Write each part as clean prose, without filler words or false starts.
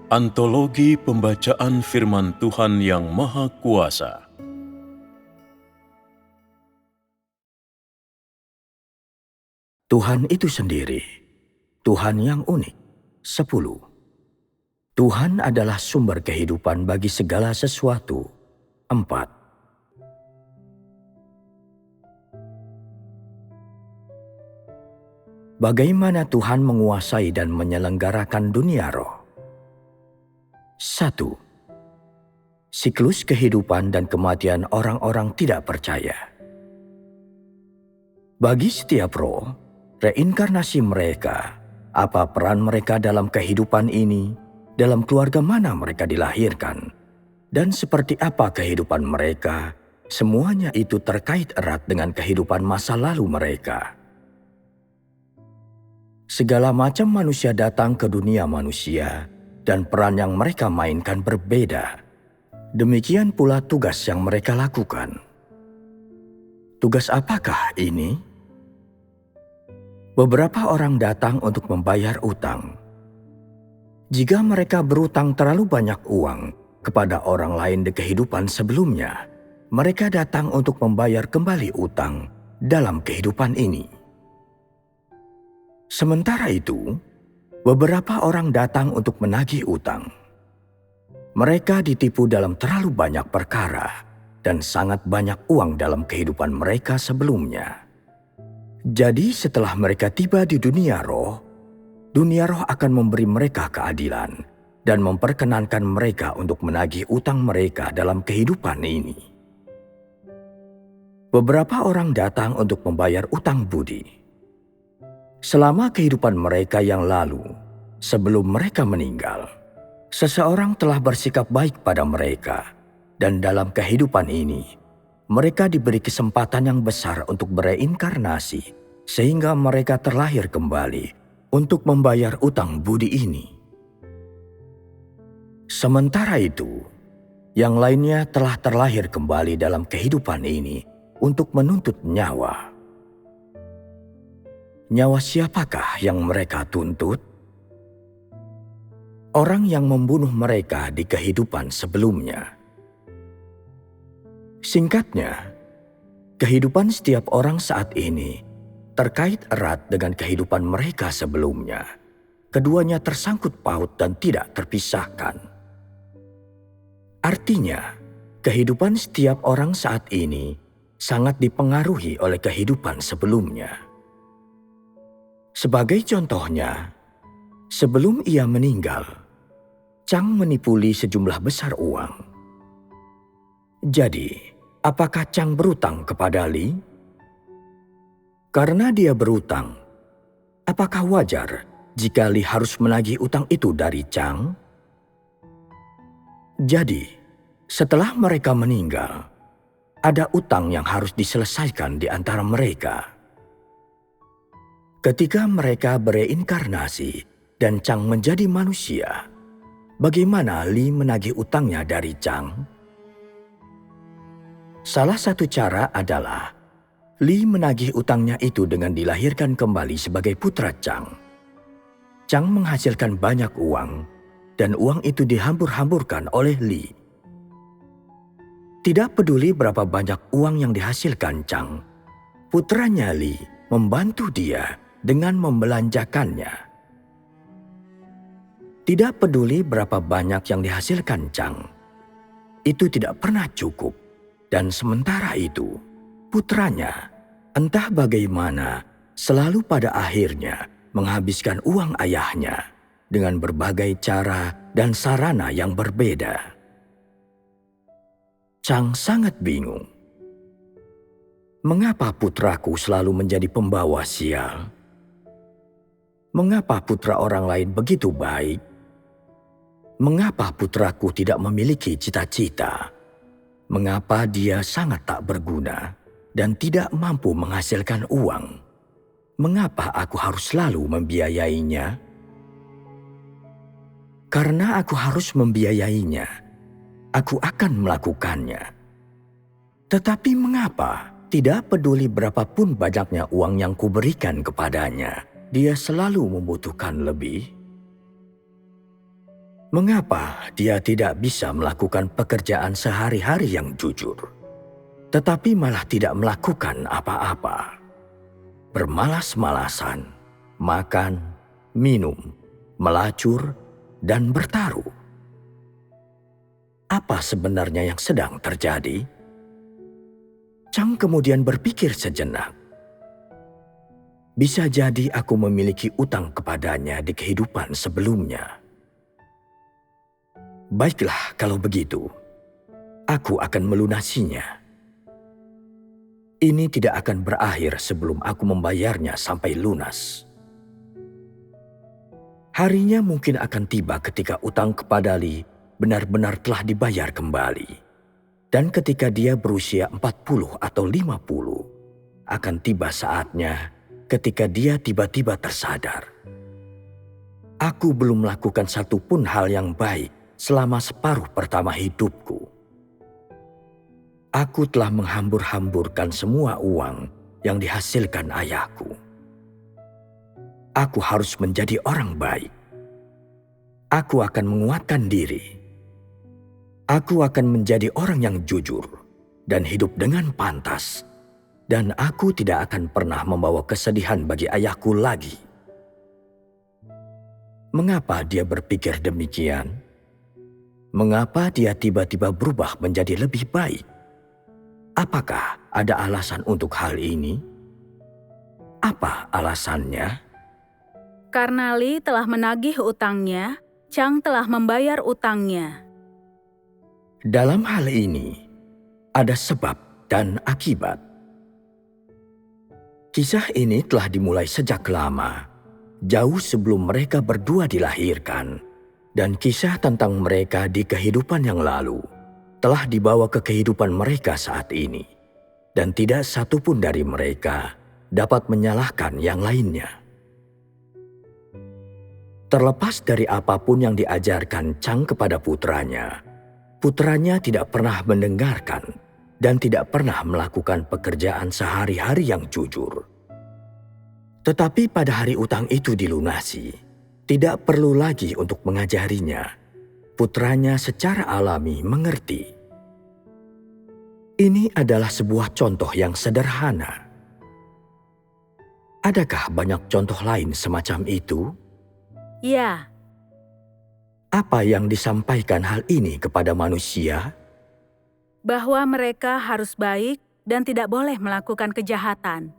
Antologi Pembacaan Firman Tuhan yang Maha Kuasa. Tuhan itu sendiri, Tuhan yang unik. 10. Tuhan adalah sumber kehidupan bagi segala sesuatu. 4. Bagaimana Tuhan menguasai dan menyelenggarakan dunia roh? 1. Siklus kehidupan dan kematian orang-orang tidak percaya. Bagi setiap roh, reinkarnasi mereka, apa peran mereka dalam kehidupan ini, dalam keluarga mana mereka dilahirkan, dan seperti apa kehidupan mereka, semuanya itu terkait erat dengan kehidupan masa lalu mereka. Segala macam manusia datang ke dunia manusia, dan peran yang mereka mainkan berbeda. Demikian pula tugas yang mereka lakukan. Tugas apakah ini? Beberapa orang datang untuk membayar utang. Jika mereka berutang terlalu banyak uang kepada orang lain di kehidupan sebelumnya, mereka datang untuk membayar kembali utang dalam kehidupan ini. Sementara itu, beberapa orang datang untuk menagih utang. Mereka ditipu dalam terlalu banyak perkara dan sangat banyak uang dalam kehidupan mereka sebelumnya. Jadi setelah mereka tiba di dunia roh akan memberi mereka keadilan dan memperkenankan mereka untuk menagih utang mereka dalam kehidupan ini. Beberapa orang datang untuk membayar utang budi. Selama kehidupan mereka yang lalu, sebelum mereka meninggal, seseorang telah bersikap baik pada mereka, dan dalam kehidupan ini, mereka diberi kesempatan yang besar untuk bereinkarnasi, sehingga mereka terlahir kembali untuk membayar utang budi ini. Sementara itu, yang lainnya telah terlahir kembali dalam kehidupan ini untuk menuntut nyawa. Nyawa siapakah yang mereka tuntut? Orang yang membunuh mereka di kehidupan sebelumnya. Singkatnya, kehidupan setiap orang saat ini terkait erat dengan kehidupan mereka sebelumnya. Keduanya tersangkut paut dan tidak terpisahkan. Artinya, kehidupan setiap orang saat ini sangat dipengaruhi oleh kehidupan sebelumnya. Sebagai contohnya, sebelum ia meninggal, Chang menipu Li sejumlah besar uang. Jadi, apakah Chang berutang kepada Li? Karena dia berutang, apakah wajar jika Li harus menagih utang itu dari Chang? Jadi, setelah mereka meninggal, ada utang yang harus diselesaikan di antara mereka. Ketika mereka bereinkarnasi dan Chang menjadi manusia, bagaimana Li menagih utangnya dari Chang? Salah satu cara adalah Li menagih utangnya itu dengan dilahirkan kembali sebagai putra Chang. Chang menghasilkan banyak uang, dan uang itu dihambur-hamburkan oleh Li. Tidak peduli berapa banyak uang yang dihasilkan Chang, putranya Li membantu dia dengan membelanjakannya. Tidak peduli berapa banyak yang dihasilkan Chang, itu tidak pernah cukup, dan sementara itu, putranya, entah bagaimana, selalu pada akhirnya menghabiskan uang ayahnya dengan berbagai cara dan sarana yang berbeda. Chang sangat bingung. Mengapa putraku selalu menjadi pembawa sial? Mengapa putra orang lain begitu baik? Mengapa putraku tidak memiliki cita-cita? Mengapa dia sangat tak berguna dan tidak mampu menghasilkan uang? Mengapa aku harus selalu membiayainya? Karena aku harus membiayainya, aku akan melakukannya. Tetapi mengapa tidak peduli berapapun banyaknya uang yang kuberikan kepadanya, dia selalu membutuhkan lebih? Mengapa dia tidak bisa melakukan pekerjaan sehari-hari yang jujur, tetapi malah tidak melakukan apa-apa? Bermalas-malasan, makan, minum, melacur, dan bertaruh. Apa sebenarnya yang sedang terjadi? Chang kemudian berpikir sejenak. Bisa jadi aku memiliki utang kepadanya di kehidupan sebelumnya. Baiklah kalau begitu, aku akan melunasinya. Ini tidak akan berakhir sebelum aku membayarnya sampai lunas. Harinya mungkin akan tiba ketika utang kepada Li benar-benar telah dibayar kembali. Dan ketika dia berusia 40 atau 50, akan tiba saatnya ketika dia tiba-tiba tersadar. Aku belum melakukan satupun hal yang baik selama separuh pertama hidupku. Aku telah menghambur-hamburkan semua uang yang dihasilkan ayahku. Aku harus menjadi orang baik. Aku akan menguatkan diri. Aku akan menjadi orang yang jujur dan hidup dengan pantas. Dan aku tidak akan pernah membawa kesedihan bagi ayahku lagi. Mengapa dia berpikir demikian? Mengapa dia tiba-tiba berubah menjadi lebih baik? Apakah ada alasan untuk hal ini? Apa alasannya? Karena Li telah menagih utangnya, Chang telah membayar utangnya. Dalam hal ini, ada sebab dan akibat. Kisah ini telah dimulai sejak lama, jauh sebelum mereka berdua dilahirkan, dan kisah tentang mereka di kehidupan yang lalu telah dibawa ke kehidupan mereka saat ini, dan tidak satupun dari mereka dapat menyalahkan yang lainnya. Terlepas dari apapun yang diajarkan Chang kepada putranya tidak pernah mendengarkan dan tidak pernah melakukan pekerjaan sehari-hari yang jujur. Tetapi pada hari utang itu dilunasi, tidak perlu lagi untuk mengajarinya. Putranya secara alami mengerti. Ini adalah sebuah contoh yang sederhana. Adakah banyak contoh lain semacam itu? Ya, Apa yang disampaikan hal ini kepada manusia? bahwa mereka harus baik dan tidak boleh melakukan kejahatan.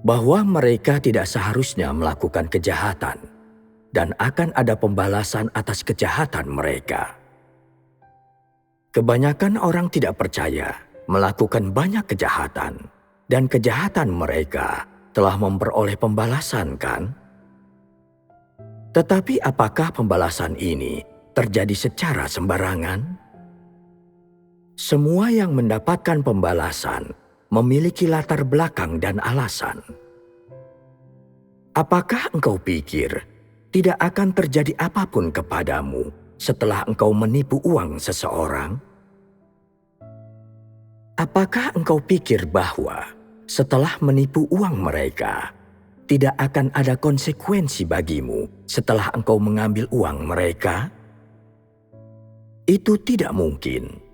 Bahwa mereka tidak seharusnya melakukan kejahatan dan akan ada pembalasan atas kejahatan mereka. Kebanyakan orang tidak percaya melakukan banyak kejahatan dan kejahatan mereka telah memperoleh pembalasan, kan? Tetapi apakah pembalasan ini terjadi secara sembarangan? Semua yang mendapatkan pembalasan memiliki latar belakang dan alasan. Apakah engkau pikir tidak akan terjadi apapun kepadamu setelah engkau menipu uang seseorang? Apakah engkau pikir bahwa setelah menipu uang mereka, tidak akan ada konsekuensi bagimu setelah engkau mengambil uang mereka? Itu tidak mungkin.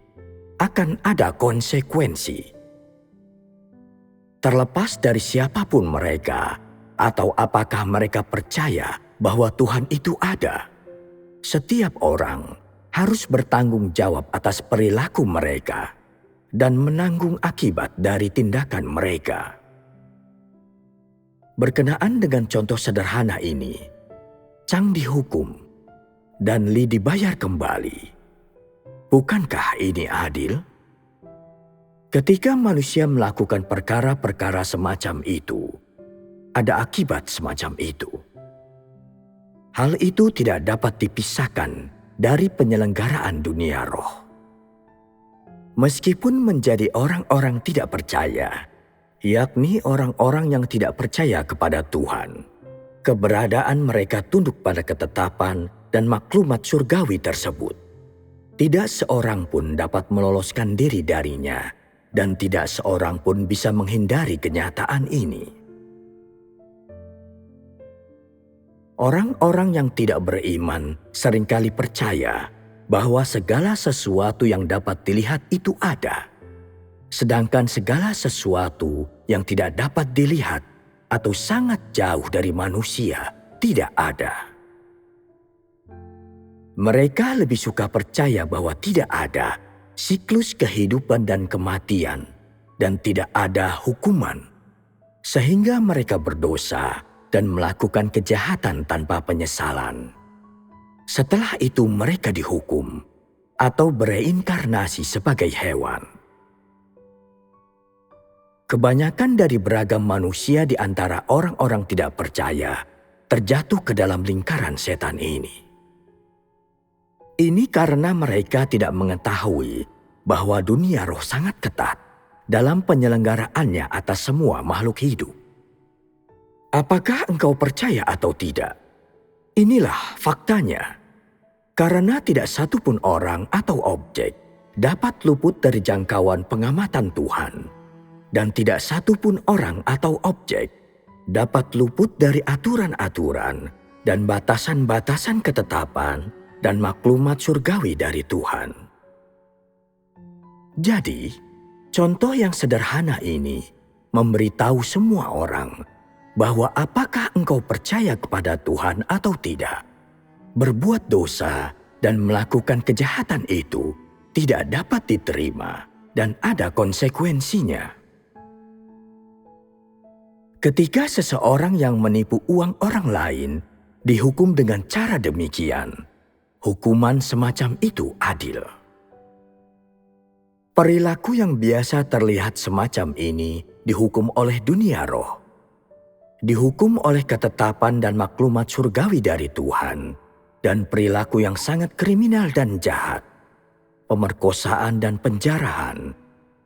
Akan ada konsekuensi. Terlepas dari siapapun mereka, atau apakah mereka percaya bahwa Tuhan itu ada, setiap orang harus bertanggung jawab atas perilaku mereka dan menanggung akibat dari tindakan mereka. Berkenaan dengan contoh sederhana ini, Chang dihukum dan Li dibayar kembali. Bukankah ini adil? Ketika manusia melakukan perkara-perkara semacam itu, ada akibat semacam itu. Hal itu tidak dapat dipisahkan dari penyelenggaraan dunia roh. Meskipun menjadi orang-orang tidak percaya, yakni orang-orang yang tidak percaya kepada Tuhan, keberadaan mereka tunduk pada ketetapan dan maklumat surgawi tersebut. Tidak seorang pun dapat meloloskan diri darinya, dan tidak seorang pun bisa menghindari kenyataan ini. Orang-orang yang tidak beriman seringkali percaya bahwa segala sesuatu yang dapat dilihat itu ada, sedangkan segala sesuatu yang tidak dapat dilihat atau sangat jauh dari manusia tidak ada. Mereka lebih suka percaya bahwa tidak ada siklus kehidupan dan kematian dan tidak ada hukuman, sehingga mereka berdosa dan melakukan kejahatan tanpa penyesalan. Setelah itu mereka dihukum atau bereinkarnasi sebagai hewan. Kebanyakan dari beragam manusia di antara orang-orang tidak percaya terjatuh ke dalam lingkaran setan ini. Ini karena mereka tidak mengetahui bahwa dunia roh sangat ketat dalam penyelenggaraannya atas semua makhluk hidup. Apakah engkau percaya atau tidak? Inilah faktanya. Karena tidak satu pun orang atau objek dapat luput dari jangkauan pengamatan Tuhan, dan tidak satu pun orang atau objek dapat luput dari aturan-aturan dan batasan-batasan ketetapan dan maklumat surgawi dari Tuhan. Jadi, contoh yang sederhana ini memberitahu semua orang bahwa apakah engkau percaya kepada Tuhan atau tidak, berbuat dosa dan melakukan kejahatan itu tidak dapat diterima dan ada konsekuensinya. Ketika seseorang yang menipu uang orang lain dihukum dengan cara demikian, hukuman semacam itu adil. Perilaku yang biasa terlihat semacam ini dihukum oleh dunia roh, dihukum oleh ketetapan dan maklumat surgawi dari Tuhan, dan perilaku yang sangat kriminal dan jahat, pemerkosaan dan penjarahan,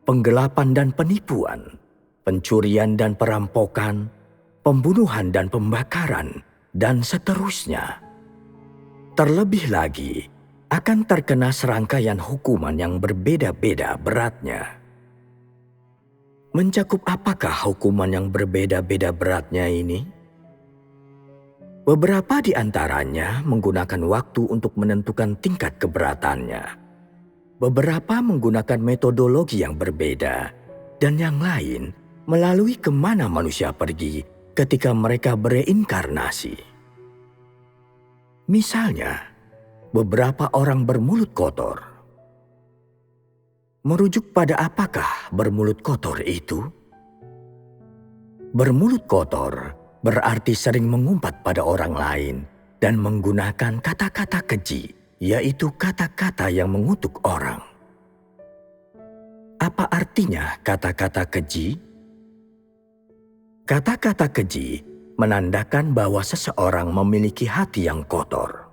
penggelapan dan penipuan, pencurian dan perampokan, pembunuhan dan pembakaran, dan seterusnya. Terlebih lagi, akan terkena serangkaian hukuman yang berbeda-beda beratnya. Mencakup apakah hukuman yang berbeda-beda beratnya ini? Beberapa di antaranya menggunakan waktu untuk menentukan tingkat keberatannya. Beberapa menggunakan metodologi yang berbeda, dan yang lain melalui kemana manusia pergi ketika mereka bereinkarnasi. Misalnya, beberapa orang bermulut kotor. Merujuk pada apakah bermulut kotor itu? Bermulut kotor berarti sering mengumpat pada orang lain dan menggunakan kata-kata keji, yaitu kata-kata yang mengutuk orang. Apa artinya kata-kata keji? Kata-kata keji menandakan bahwa seseorang memiliki hati yang kotor.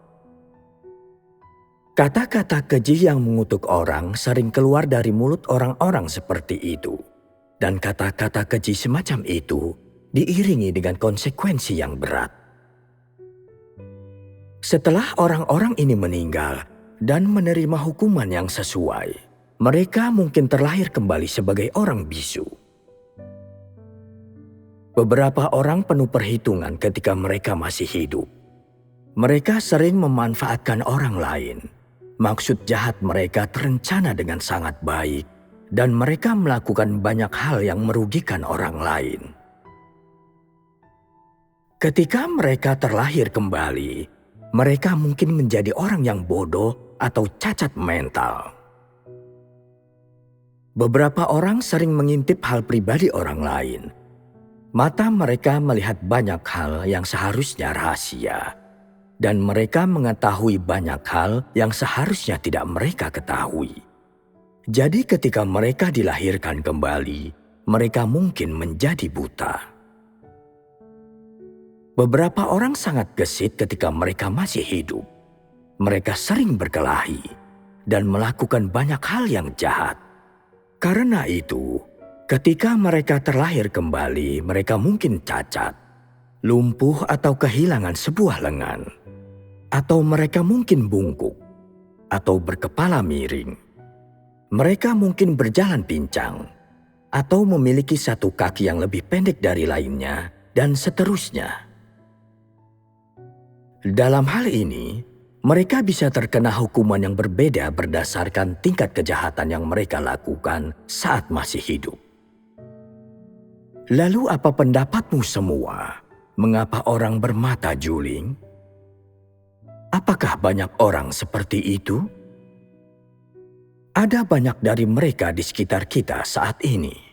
Kata-kata keji yang mengutuk orang sering keluar dari mulut orang-orang seperti itu, dan kata-kata keji semacam itu diiringi dengan konsekuensi yang berat. Setelah orang-orang ini meninggal dan menerima hukuman yang sesuai, mereka mungkin terlahir kembali sebagai orang bisu. Beberapa orang penuh perhitungan ketika mereka masih hidup. Mereka sering memanfaatkan orang lain. Maksud jahat mereka terencana dengan sangat baik, dan mereka melakukan banyak hal yang merugikan orang lain. Ketika mereka terlahir kembali, mereka mungkin menjadi orang yang bodoh atau cacat mental. Beberapa orang sering mengintip hal pribadi orang lain. Mata mereka melihat banyak hal yang seharusnya rahasia, dan mereka mengetahui banyak hal yang seharusnya tidak mereka ketahui. Jadi ketika mereka dilahirkan kembali, mereka mungkin menjadi buta. Beberapa orang sangat gesit ketika mereka masih hidup. Mereka sering berkelahi dan melakukan banyak hal yang jahat. Karena itu, ketika mereka terlahir kembali, mereka mungkin cacat, lumpuh atau kehilangan sebuah lengan. Atau mereka mungkin bungkuk, atau berkepala miring. Mereka mungkin berjalan pincang, atau memiliki satu kaki yang lebih pendek dari lainnya, dan seterusnya. Dalam hal ini, mereka bisa terkena hukuman yang berbeda berdasarkan tingkat kejahatan yang mereka lakukan saat masih hidup. Lalu apa pendapatmu semua? Mengapa orang bermata juling? Apakah banyak orang seperti itu? Ada banyak dari mereka di sekitar kita saat ini.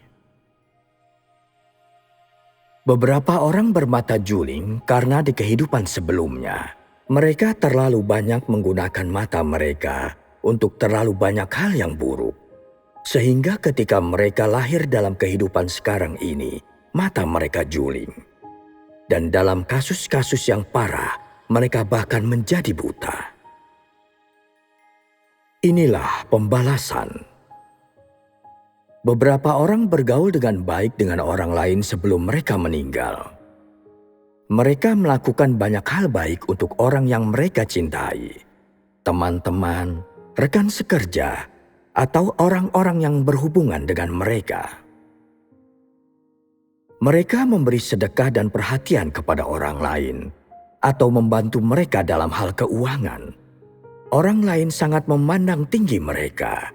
Beberapa orang bermata juling karena di kehidupan sebelumnya, mereka terlalu banyak menggunakan mata mereka untuk terlalu banyak hal yang buruk. Sehingga ketika mereka lahir dalam kehidupan sekarang ini, mata mereka juling. Dan dalam kasus-kasus yang parah, mereka bahkan menjadi buta. Inilah pembalasan. Beberapa orang bergaul dengan baik dengan orang lain sebelum mereka meninggal. Mereka melakukan banyak hal baik untuk orang yang mereka cintai, teman-teman, rekan sekerja, atau orang-orang yang berhubungan dengan mereka. Mereka memberi sedekah dan perhatian kepada orang lain, atau membantu mereka dalam hal keuangan. Orang lain sangat memandang tinggi mereka.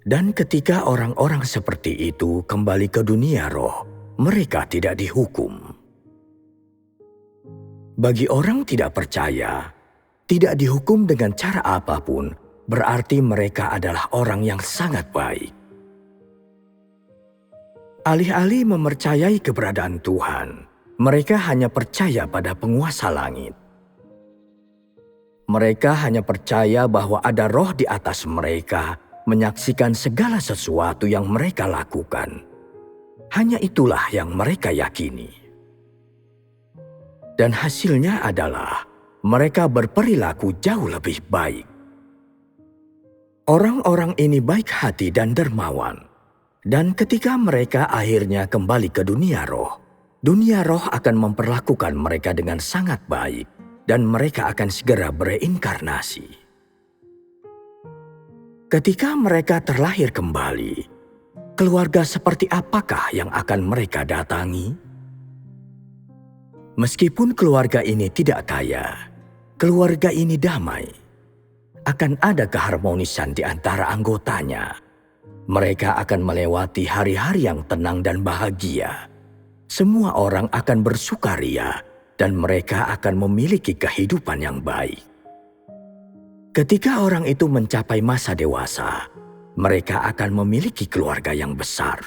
Dan ketika orang-orang seperti itu kembali ke dunia roh, mereka tidak dihukum. Bagi orang tidak percaya, tidak dihukum dengan cara apapun, berarti mereka adalah orang yang sangat baik. Alih-alih mempercayai keberadaan Tuhan, mereka hanya percaya pada penguasa langit. Mereka hanya percaya bahwa ada roh di atas mereka, menyaksikan segala sesuatu yang mereka lakukan. Hanya itulah yang mereka yakini. Dan hasilnya adalah mereka berperilaku jauh lebih baik. Orang-orang ini baik hati dan dermawan. Dan ketika mereka akhirnya kembali ke dunia roh akan memperlakukan mereka dengan sangat baik dan mereka akan segera bereinkarnasi. Ketika mereka terlahir kembali, keluarga seperti apakah yang akan mereka datangi? Meskipun keluarga ini tidak kaya, keluarga ini damai. Akan ada keharmonisan di antara anggotanya. Mereka akan melewati hari-hari yang tenang dan bahagia. Semua orang akan bersukaria dan mereka akan memiliki kehidupan yang baik. Ketika orang itu mencapai masa dewasa, mereka akan memiliki keluarga yang besar.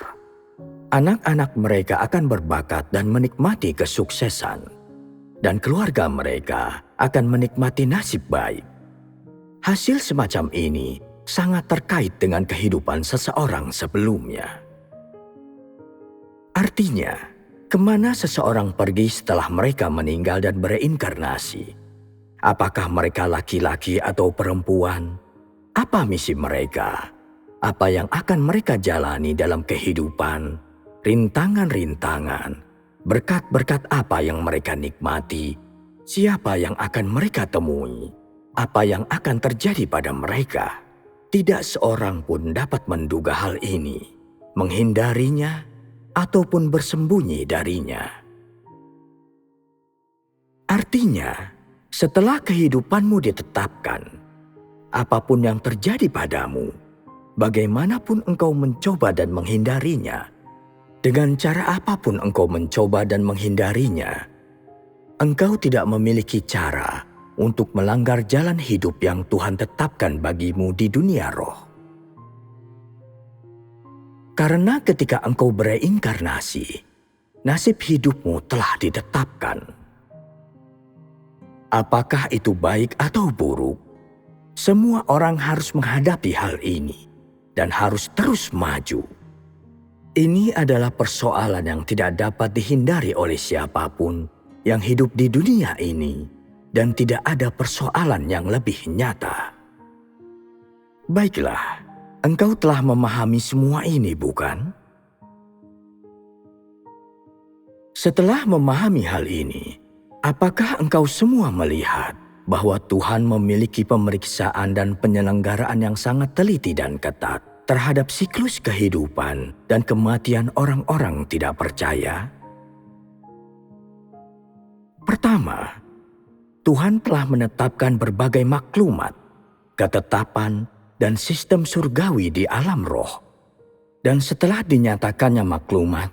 Anak-anak mereka akan berbakat dan menikmati kesuksesan. Dan keluarga mereka akan menikmati nasib baik. Hasil semacam ini sangat terkait dengan kehidupan seseorang sebelumnya. Artinya, kemana seseorang pergi setelah mereka meninggal dan bereinkarnasi? Apakah mereka laki-laki atau perempuan? Apa misi mereka? Apa yang akan mereka jalani dalam kehidupan? Rintangan-rintangan, berkat-berkat apa yang mereka nikmati? Siapa yang akan mereka temui? Apa yang akan terjadi pada mereka? Tidak seorang pun dapat menduga hal ini, menghindarinya, ataupun bersembunyi darinya. Artinya, setelah kehidupanmu ditetapkan, apapun yang terjadi padamu, bagaimanapun engkau mencoba dan menghindarinya, dengan cara apapun engkau mencoba dan menghindarinya, engkau tidak memiliki cara untuk melanggar jalan hidup yang Tuhan tetapkan bagimu di dunia roh. Karena ketika engkau bereinkarnasi, nasib hidupmu telah ditetapkan. Apakah itu baik atau buruk? Semua orang harus menghadapi hal ini dan harus terus maju. Ini adalah persoalan yang tidak dapat dihindari oleh siapapun yang hidup di dunia ini dan tidak ada persoalan yang lebih nyata. Baiklah, engkau telah memahami semua ini, bukan? Setelah memahami hal ini, apakah engkau semua melihat bahwa Tuhan memiliki pemeriksaan dan penyelenggaraan yang sangat teliti dan ketat terhadap siklus kehidupan dan kematian orang-orang tidak percaya? Pertama, Tuhan telah menetapkan berbagai maklumat, ketetapan, dan sistem surgawi di alam roh. Dan setelah dinyatakannya maklumat,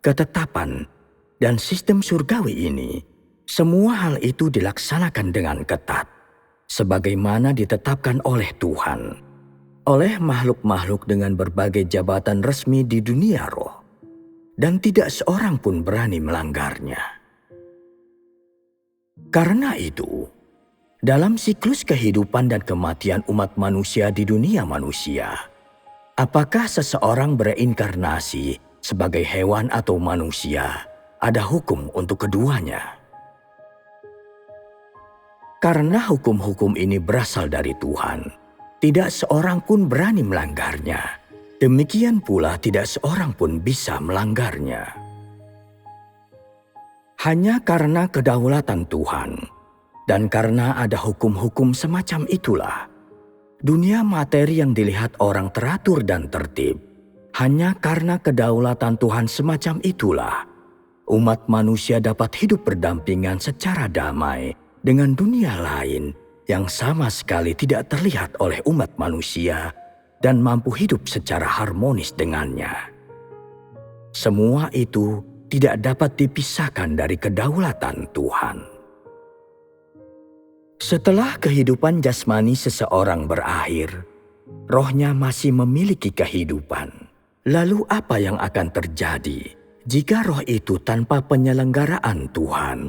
ketetapan, dan sistem surgawi ini, semua hal itu dilaksanakan dengan ketat, sebagaimana ditetapkan oleh Tuhan, oleh makhluk-makhluk dengan berbagai jabatan resmi di dunia roh, dan tidak seorang pun berani melanggarnya. Karena itu, dalam siklus kehidupan dan kematian umat manusia di dunia manusia, apakah seseorang bereinkarnasi sebagai hewan atau manusia, ada hukum untuk keduanya. Karena hukum-hukum ini berasal dari Tuhan, tidak seorang pun berani melanggarnya. Demikian pula tidak seorang pun bisa melanggarnya. Hanya karena kedaulatan Tuhan, dan karena ada hukum-hukum semacam itulah, dunia materi yang dilihat orang teratur dan tertib, hanya karena kedaulatan Tuhan semacam itulah, umat manusia dapat hidup berdampingan secara damai dengan dunia lain yang sama sekali tidak terlihat oleh umat manusia dan mampu hidup secara harmonis dengannya. Semua itu tidak dapat dipisahkan dari kedaulatan Tuhan. Setelah kehidupan jasmani seseorang berakhir, rohnya masih memiliki kehidupan. Lalu apa yang akan terjadi jika roh itu tanpa penyelenggaraan Tuhan?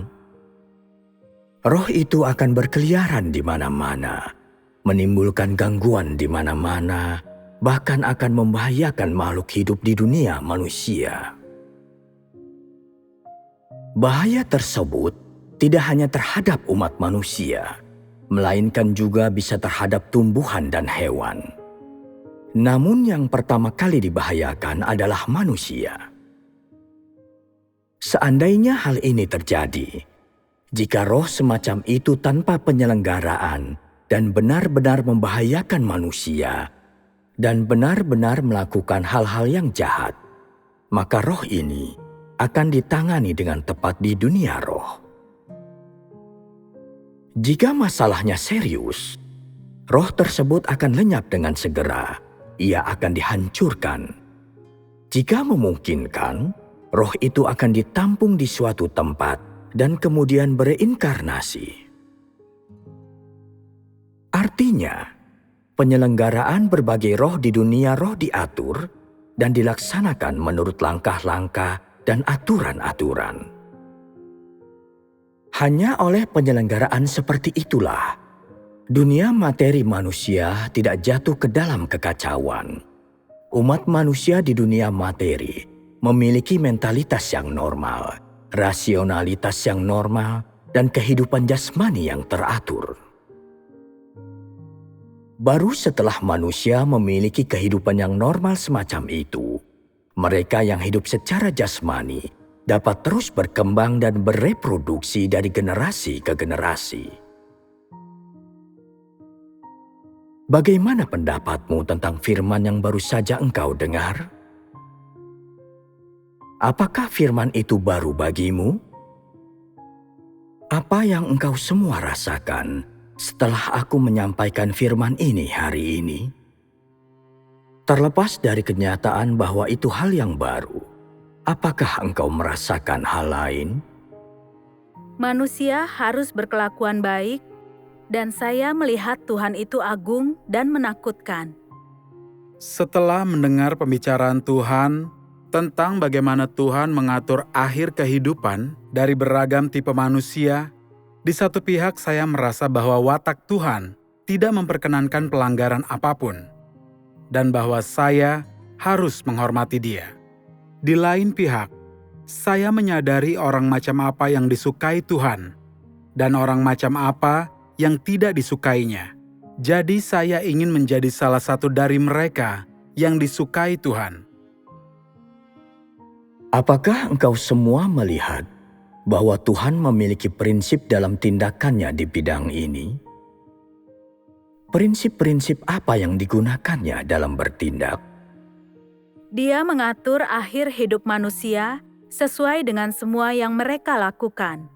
Roh itu akan berkeliaran di mana-mana, menimbulkan gangguan di mana-mana, bahkan akan membahayakan makhluk hidup di dunia manusia. Bahaya tersebut tidak hanya terhadap umat manusia, melainkan juga bisa terhadap tumbuhan dan hewan. Namun yang pertama kali dibahayakan adalah manusia. Seandainya hal ini terjadi, jika roh semacam itu tanpa penyelenggaraan dan benar-benar membahayakan manusia, dan benar-benar melakukan hal-hal yang jahat, maka roh ini akan ditangani dengan tepat di dunia roh. Jika masalahnya serius, roh tersebut akan lenyap dengan segera. Ia akan dihancurkan. Jika memungkinkan, roh itu akan ditampung di suatu tempat dan kemudian bereinkarnasi. Artinya, penyelenggaraan berbagai roh di dunia roh diatur dan dilaksanakan menurut langkah-langkah dan aturan-aturan. Hanya oleh penyelenggaraan seperti itulah, dunia materi manusia tidak jatuh ke dalam kekacauan. Umat manusia di dunia materi memiliki mentalitas yang normal, rasionalitas yang normal, dan kehidupan jasmani yang teratur. Baru setelah manusia memiliki kehidupan yang normal semacam itu, mereka yang hidup secara jasmani dapat terus berkembang dan bereproduksi dari generasi ke generasi. Bagaimana pendapatmu tentang firman yang baru saja engkau dengar? Apakah firman itu baru bagimu? Apa yang engkau semua rasakan setelah aku menyampaikan firman ini hari ini? Terlepas dari kenyataan bahwa itu hal yang baru, apakah engkau merasakan hal lain? Manusia harus berkelakuan baik, dan saya melihat Tuhan itu agung dan menakutkan. Setelah mendengar pembicaraan Tuhan tentang bagaimana Tuhan mengatur akhir kehidupan dari beragam tipe manusia, di satu pihak saya merasa bahwa watak Tuhan tidak memperkenankan pelanggaran apapun, dan bahwa saya harus menghormati Dia. Di lain pihak, saya menyadari orang macam apa yang disukai Tuhan, dan orang macam apa yang tidak disukainya. Jadi saya ingin menjadi salah satu dari mereka yang disukai Tuhan. Apakah engkau semua melihat bahwa Tuhan memiliki prinsip dalam tindakannya di bidang ini? Prinsip-prinsip apa yang digunakannya dalam bertindak? Dia mengatur akhir hidup manusia sesuai dengan semua yang mereka lakukan.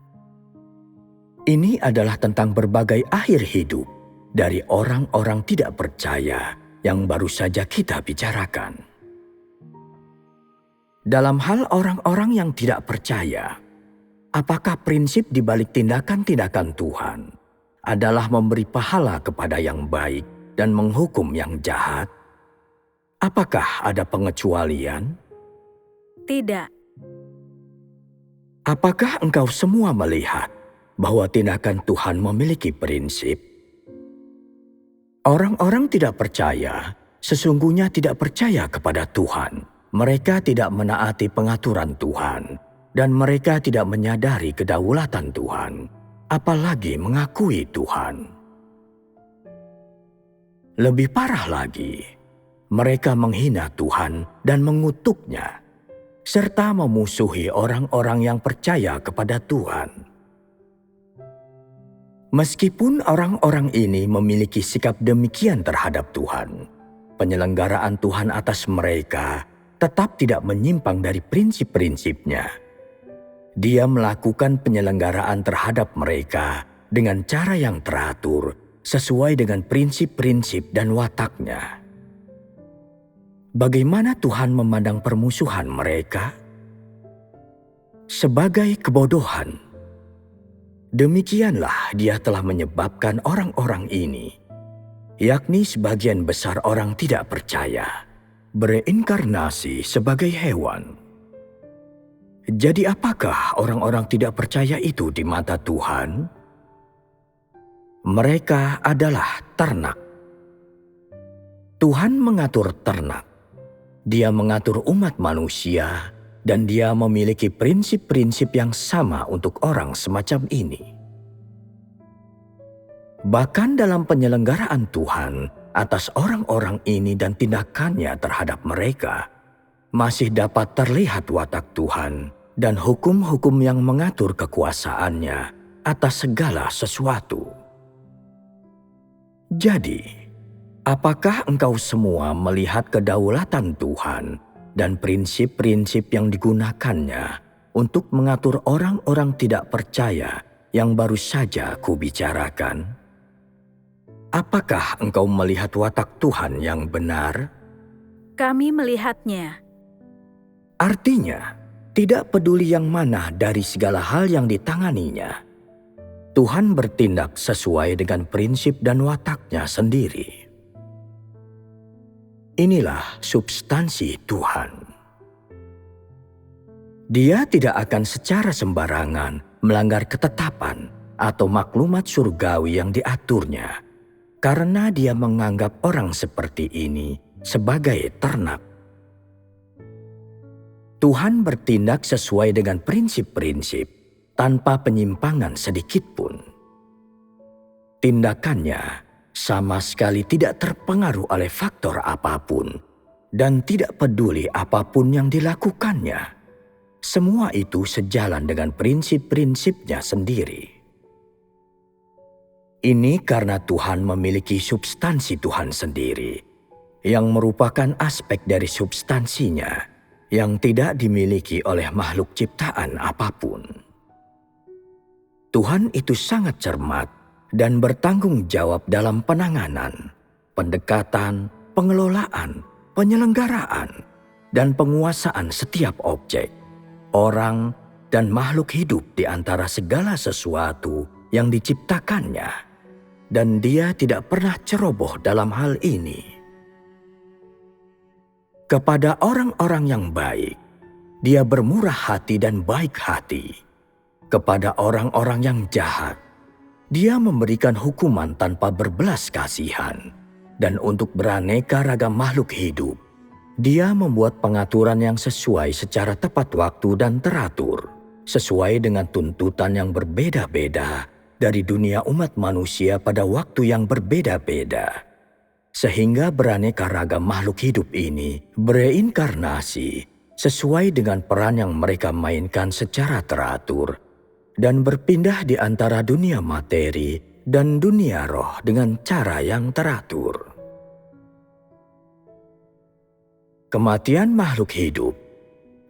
Ini adalah tentang berbagai akhir hidup dari orang-orang tidak percaya yang baru saja kita bicarakan. Dalam hal orang-orang yang tidak percaya, apakah prinsip di balik tindakan-tindakan Tuhan adalah memberi pahala kepada yang baik dan menghukum yang jahat? Apakah ada pengecualian? Tidak. Apakah engkau semua melihat bahwa tindakan Tuhan memiliki prinsip? Orang-orang tidak percaya sesungguhnya tidak percaya kepada Tuhan. Mereka tidak menaati pengaturan Tuhan, dan mereka tidak menyadari kedaulatan Tuhan, apalagi mengakui Tuhan. Lebih parah lagi, mereka menghina Tuhan dan mengutuknya, serta memusuhi orang-orang yang percaya kepada Tuhan. Meskipun orang-orang ini memiliki sikap demikian terhadap Tuhan, penyelenggaraan Tuhan atas mereka tetap tidak menyimpang dari prinsip-prinsipnya. Dia melakukan penyelenggaraan terhadap mereka dengan cara yang teratur, sesuai dengan prinsip-prinsip dan wataknya. Bagaimana Tuhan memandang permusuhan mereka? Sebagai kebodohan. Demikianlah Dia telah menyebabkan orang-orang ini, yakni sebagian besar orang tidak percaya, bereinkarnasi sebagai hewan. Jadi apakah orang-orang tidak percaya itu di mata Tuhan? Mereka adalah ternak. Tuhan mengatur ternak. Dia mengatur umat manusia, dan Dia memiliki prinsip-prinsip yang sama untuk orang semacam ini. Bahkan dalam penyelenggaraan Tuhan atas orang-orang ini dan tindakannya terhadap mereka, masih dapat terlihat watak Tuhan dan hukum-hukum yang mengatur kekuasaannya atas segala sesuatu. Jadi, apakah engkau semua melihat kedaulatan Tuhan dan prinsip-prinsip yang digunakannya untuk mengatur orang-orang tidak percaya yang baru saja kubicarakan? Apakah engkau melihat watak Tuhan yang benar? Kami melihatnya. Artinya, tidak peduli yang mana dari segala hal yang ditanganinya, Tuhan bertindak sesuai dengan prinsip dan wataknya sendiri. Inilah substansi Tuhan. Dia tidak akan secara sembarangan melanggar ketetapan atau maklumat surgawi yang diaturnya, karena Dia menganggap orang seperti ini sebagai ternak. Tuhan bertindak sesuai dengan prinsip-prinsip tanpa penyimpangan sedikit pun. Tindakannya sama sekali tidak terpengaruh oleh faktor apapun dan tidak peduli apapun yang dilakukannya. Semua itu sejalan dengan prinsip-prinsipnya sendiri. Ini karena Tuhan memiliki substansi Tuhan sendiri, yang merupakan aspek dari substansinya yang tidak dimiliki oleh makhluk ciptaan apapun. Tuhan itu sangat cermat dan bertanggung jawab dalam penanganan, pendekatan, pengelolaan, penyelenggaraan, dan penguasaan setiap objek, orang, dan makhluk hidup di antara segala sesuatu yang diciptakannya. Dan Dia tidak pernah ceroboh dalam hal ini. Kepada orang-orang yang baik, Dia bermurah hati dan baik hati. Kepada orang-orang yang jahat, Dia memberikan hukuman tanpa berbelas kasihan. Dan untuk beraneka ragam makhluk hidup, Dia membuat pengaturan yang sesuai secara tepat waktu dan teratur, sesuai dengan tuntutan yang berbeda-beda dari dunia umat manusia pada waktu yang berbeda-beda. Sehingga beraneka ragam makhluk hidup ini bereinkarnasi sesuai dengan peran yang mereka mainkan secara teratur dan berpindah di antara dunia materi dan dunia roh dengan cara yang teratur. Kematian makhluk hidup,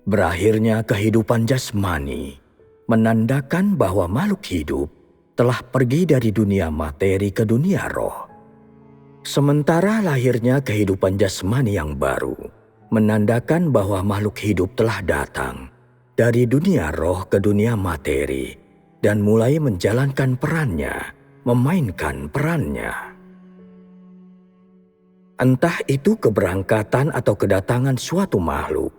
berakhirnya kehidupan jasmani, menandakan bahwa makhluk hidup telah pergi dari dunia materi ke dunia roh. Sementara lahirnya kehidupan jasmani yang baru menandakan bahwa makhluk hidup telah datang dari dunia roh ke dunia materi dan mulai menjalankan perannya, memainkan perannya. Entah itu keberangkatan atau kedatangan suatu makhluk,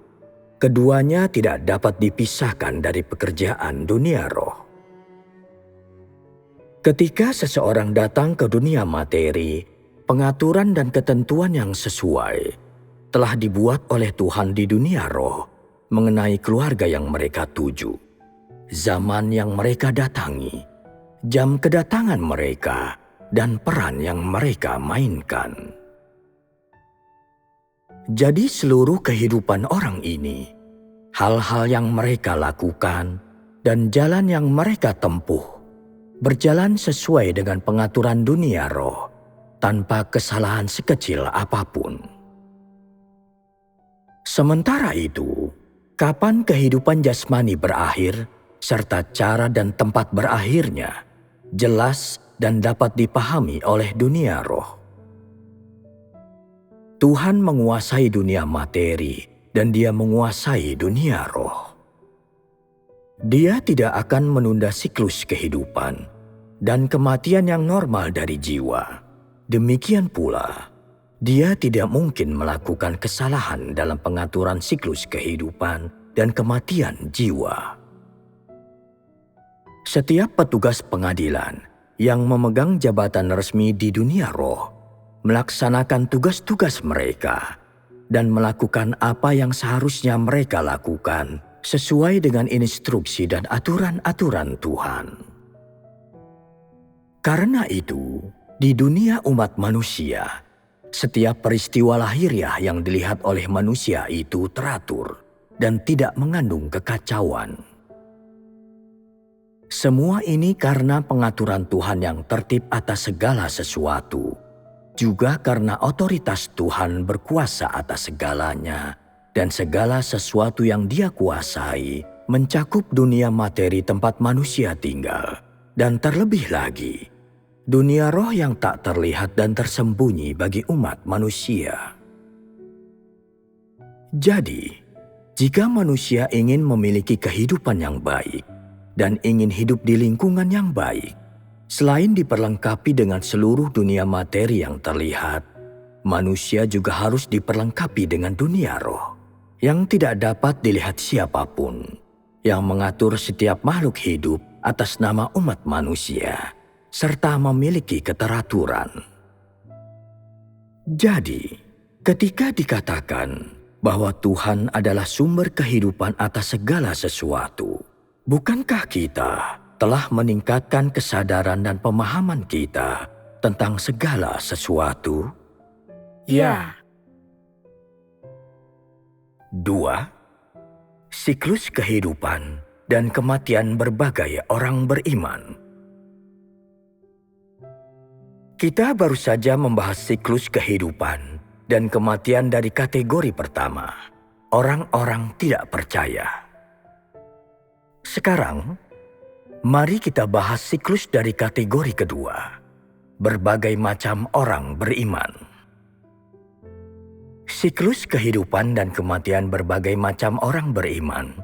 keduanya tidak dapat dipisahkan dari pekerjaan dunia roh. Ketika seseorang datang ke dunia materi, pengaturan dan ketentuan yang sesuai telah dibuat oleh Tuhan di dunia roh mengenai keluarga yang mereka tuju, zaman yang mereka datangi, jam kedatangan mereka, dan peran yang mereka mainkan. Jadi seluruh kehidupan orang ini, hal-hal yang mereka lakukan dan jalan yang mereka tempuh berjalan sesuai dengan pengaturan dunia roh tanpa kesalahan sekecil apapun. Sementara itu, kapan kehidupan jasmani berakhir serta cara dan tempat berakhirnya jelas dan dapat dipahami oleh dunia roh. Tuhan menguasai dunia materi dan Dia menguasai dunia roh. Dia tidak akan menunda siklus kehidupan dan kematian yang normal dari jiwa. Demikian pula, Dia tidak mungkin melakukan kesalahan dalam pengaturan siklus kehidupan dan kematian jiwa. Setiap petugas pengadilan yang memegang jabatan resmi di dunia roh melaksanakan tugas-tugas mereka dan melakukan apa yang seharusnya mereka lakukan sesuai dengan instruksi dan aturan-aturan Tuhan. Karena itu, di dunia umat manusia, setiap peristiwa lahiriah yang dilihat oleh manusia itu teratur dan tidak mengandung kekacauan. Semua ini karena pengaturan Tuhan yang tertib atas segala sesuatu, juga karena otoritas Tuhan berkuasa atas segalanya, dan segala sesuatu yang Dia kuasai mencakup dunia materi tempat manusia tinggal, dan terlebih lagi, dunia roh yang tak terlihat dan tersembunyi bagi umat manusia. Jadi, jika manusia ingin memiliki kehidupan yang baik dan ingin hidup di lingkungan yang baik, selain diperlengkapi dengan seluruh dunia materi yang terlihat, manusia juga harus diperlengkapi dengan dunia roh yang tidak dapat dilihat siapapun, yang mengatur setiap makhluk hidup atas nama umat manusia, serta memiliki keteraturan. Jadi, ketika dikatakan bahwa Tuhan adalah sumber kehidupan atas segala sesuatu, bukankah kita telah meningkatkan kesadaran dan pemahaman kita tentang segala sesuatu? Ya. 2. Siklus kehidupan dan kematian berbagai orang beriman. Kita baru saja membahas siklus kehidupan dan kematian dari kategori pertama, orang-orang tidak percaya. Sekarang, mari kita bahas siklus dari kategori kedua, berbagai macam orang beriman. Siklus kehidupan dan kematian berbagai macam orang beriman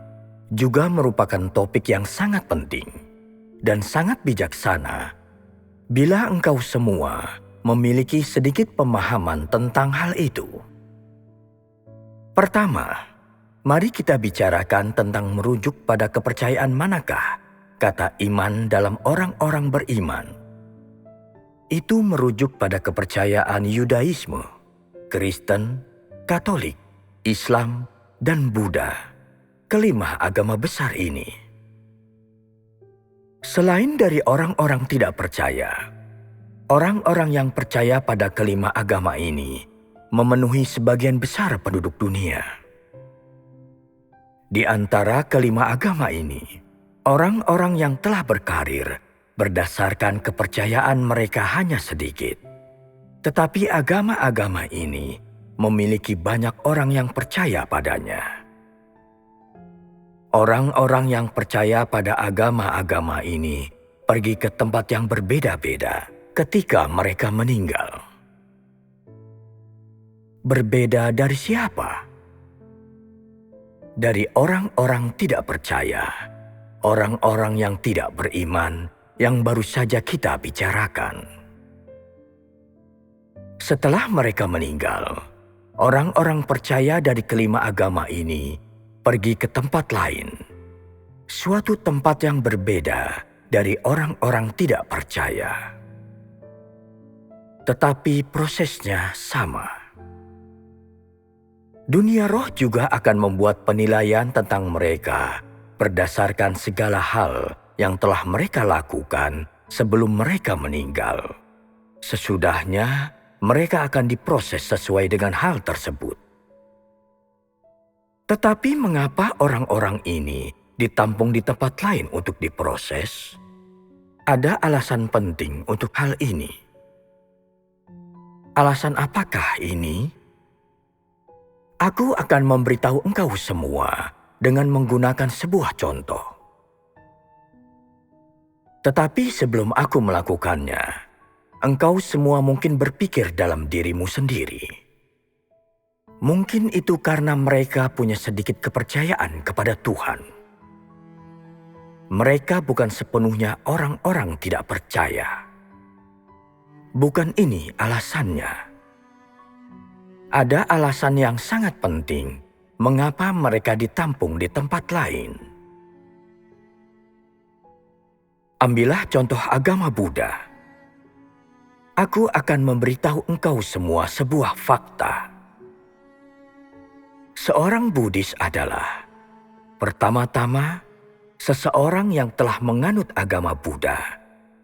juga merupakan topik yang sangat penting dan sangat bijaksana bila engkau semua memiliki sedikit pemahaman tentang hal itu. Pertama, mari kita bicarakan tentang merujuk pada kepercayaan manakah kata iman dalam orang-orang beriman. Itu merujuk pada kepercayaan Yudaisme, Kristen, Katolik, Islam, dan Buddha, kelima agama besar ini. Selain dari orang-orang tidak percaya, orang-orang yang percaya pada kelima agama ini memenuhi sebagian besar penduduk dunia. Di antara kelima agama ini, orang-orang yang telah berkarir berdasarkan kepercayaan mereka hanya sedikit. Tetapi agama-agama ini memiliki banyak orang yang percaya padanya. Orang-orang yang percaya pada agama-agama ini pergi ke tempat yang berbeda-beda ketika mereka meninggal. Berbeda dari siapa? Dari orang-orang tidak percaya, orang-orang yang tidak beriman yang baru saja kita bicarakan. Setelah mereka meninggal, orang-orang percaya dari kelima agama ini pergi ke tempat lain, suatu tempat yang berbeda dari orang-orang tidak percaya. Tetapi prosesnya sama. Dunia roh juga akan membuat penilaian tentang mereka berdasarkan segala hal yang telah mereka lakukan sebelum mereka meninggal. Sesudahnya, mereka akan diproses sesuai dengan hal tersebut. Tetapi mengapa orang-orang ini ditampung di tempat lain untuk diproses? Ada alasan penting untuk hal ini. Alasan apakah ini? Aku akan memberitahu engkau semua dengan menggunakan sebuah contoh. Tetapi sebelum aku melakukannya, engkau semua mungkin berpikir dalam dirimu sendiri. Mungkin itu karena mereka punya sedikit kepercayaan kepada Tuhan. Mereka bukan sepenuhnya orang-orang tidak percaya. Bukan ini alasannya. Ada alasan yang sangat penting mengapa mereka ditampung di tempat lain. Ambillah contoh agama Buddha. Aku akan memberitahu engkau semua sebuah fakta. Seorang Buddhis adalah, pertama-tama, seseorang yang telah menganut agama Buddha,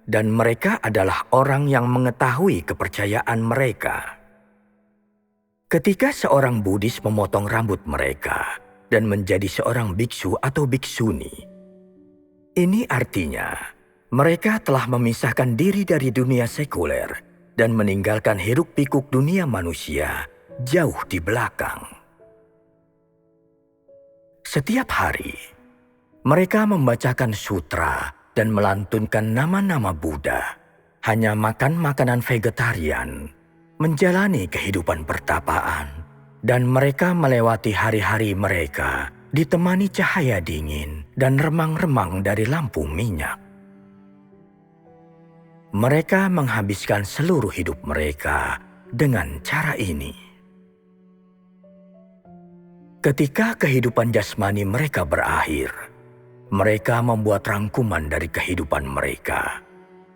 dan mereka adalah orang yang mengetahui kepercayaan mereka. Ketika seorang Buddhis memotong rambut mereka dan menjadi seorang biksu atau biksuni, ini artinya mereka telah memisahkan diri dari dunia sekuler dan meninggalkan hiruk-pikuk dunia manusia jauh di belakang. Setiap hari, mereka membacakan sutra dan melantunkan nama-nama Buddha, hanya makan makanan vegetarian, menjalani kehidupan pertapaan, dan mereka melewati hari-hari mereka ditemani cahaya dingin dan remang-remang dari lampu minyak. Mereka menghabiskan seluruh hidup mereka dengan cara ini. Ketika kehidupan jasmani mereka berakhir, mereka membuat rangkuman dari kehidupan mereka.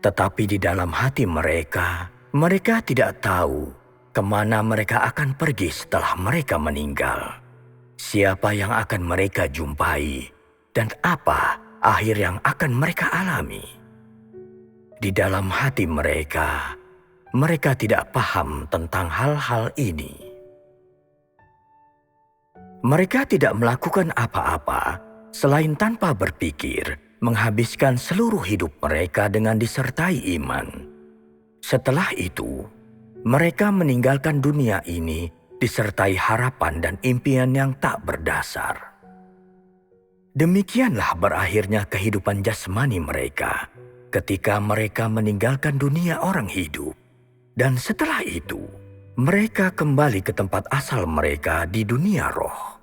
Tetapi di dalam hati mereka, mereka tidak tahu kemana mereka akan pergi setelah mereka meninggal. Siapa yang akan mereka jumpai, dan apa akhir yang akan mereka alami. Di dalam hati mereka, mereka tidak paham tentang hal-hal ini. Mereka tidak melakukan apa-apa selain tanpa berpikir menghabiskan seluruh hidup mereka dengan disertai iman. Setelah itu, mereka meninggalkan dunia ini disertai harapan dan impian yang tak berdasar. Demikianlah berakhirnya kehidupan jasmani mereka ketika mereka meninggalkan dunia orang hidup. Dan setelah itu, mereka kembali ke tempat asal mereka di dunia roh.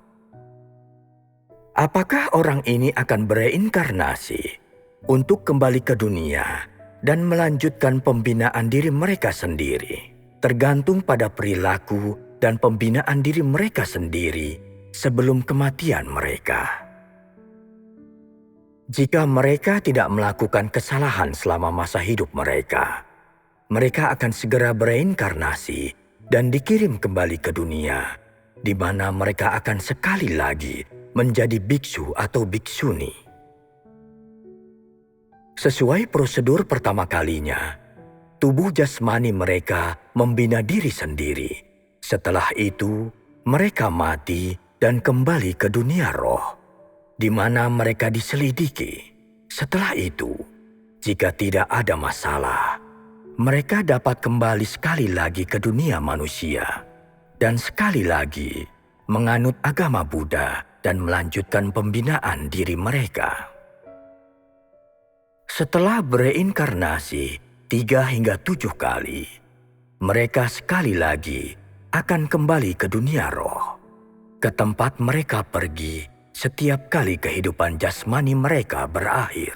Apakah orang ini akan bereinkarnasi untuk kembali ke dunia dan melanjutkan pembinaan diri mereka sendiri, tergantung pada perilaku dan pembinaan diri mereka sendiri sebelum kematian mereka. Jika mereka tidak melakukan kesalahan selama masa hidup mereka, mereka akan segera bereinkarnasi dan dikirim kembali ke dunia, di mana mereka akan sekali lagi menjadi biksu atau biksuni. Sesuai prosedur pertama kalinya, tubuh jasmani mereka membina diri sendiri. Setelah itu, mereka mati dan kembali ke dunia roh, di mana mereka diselidiki. Setelah itu, jika tidak ada masalah, mereka dapat kembali sekali lagi ke dunia manusia, dan sekali lagi menganut agama Buddha dan melanjutkan pembinaan diri mereka. Setelah bereinkarnasi 3 hingga 7 kali, mereka sekali lagi akan kembali ke dunia roh, ke tempat mereka pergi setiap kali kehidupan jasmani mereka berakhir.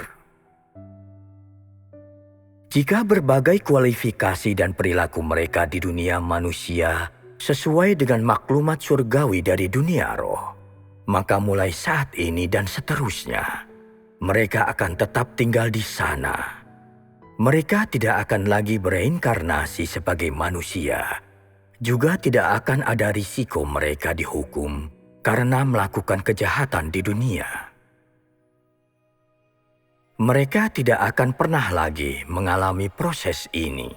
Jika berbagai kualifikasi dan perilaku mereka di dunia manusia sesuai dengan maklumat surgawi dari dunia roh, maka mulai saat ini dan seterusnya, mereka akan tetap tinggal di sana. Mereka tidak akan lagi bereinkarnasi sebagai manusia. Juga tidak akan ada risiko mereka dihukum karena melakukan kejahatan di dunia. Mereka tidak akan pernah lagi mengalami proses ini.